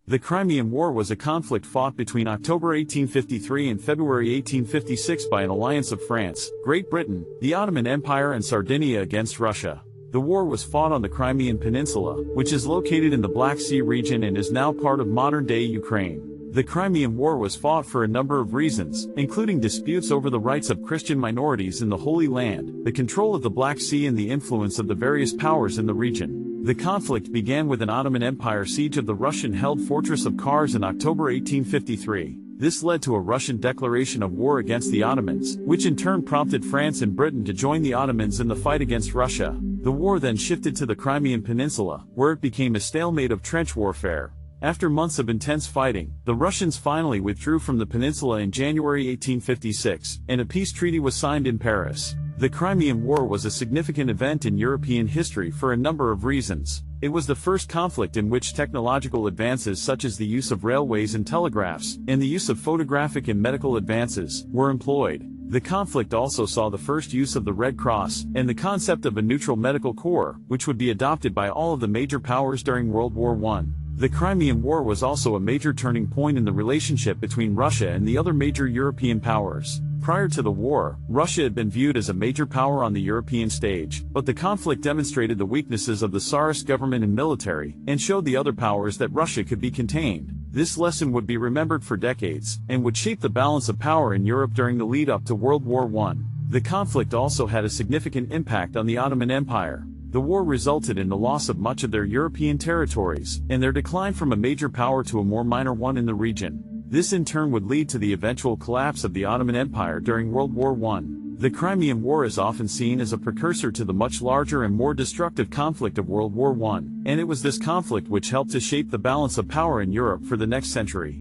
The Crimean War was a conflict fought between October 1853 and February 1856 by an alliance of France, Great Britain, the Ottoman Empire and Sardinia against Russia. The war was fought on the Crimean Peninsula, which is located in the Black Sea region and is now part of modern-day Ukraine. The Crimean War was fought for a number of reasons, including disputes over the rights of Christian minorities in the Holy Land, the control of the Black Sea and the influence of the various powers in the region. The conflict began with an Ottoman Empire siege of the Russian-held fortress of Kars in October 1853. This led to a Russian declaration of war against the Ottomans, which in turn prompted France and Britain to join the Ottomans in the fight against Russia. The war then shifted to the Crimean Peninsula, where it became a stalemate of trench warfare. After months of intense fighting, the Russians finally withdrew from the peninsula in January 1856, and a peace treaty was signed in Paris. The Crimean War was a significant event in European history for a number of reasons. It was the first conflict in which technological advances such as the use of railways and telegraphs, and the use of photographic and medical advances, were employed. The conflict also saw the first use of the Red Cross, and the concept of a neutral medical corps, which would be adopted by all of the major powers during World War I. The Crimean War was also a major turning point in the relationship between Russia and the other major European powers. Prior to the war, Russia had been viewed as a major power on the European stage, but the conflict demonstrated the weaknesses of the Tsarist government and military, and showed the other powers that Russia could be contained. This lesson would be remembered for decades, and would shape the balance of power in Europe during the lead-up to World War I. The conflict also had a significant impact on the Ottoman Empire. The war resulted in the loss of much of their European territories, and their decline from a major power to a more minor one in the region. This in turn would lead to the eventual collapse of the Ottoman Empire during World War I. The Crimean War is often seen as a precursor to the much larger and more destructive conflict of World War I, and it was this conflict which helped to shape the balance of power in Europe for the next century.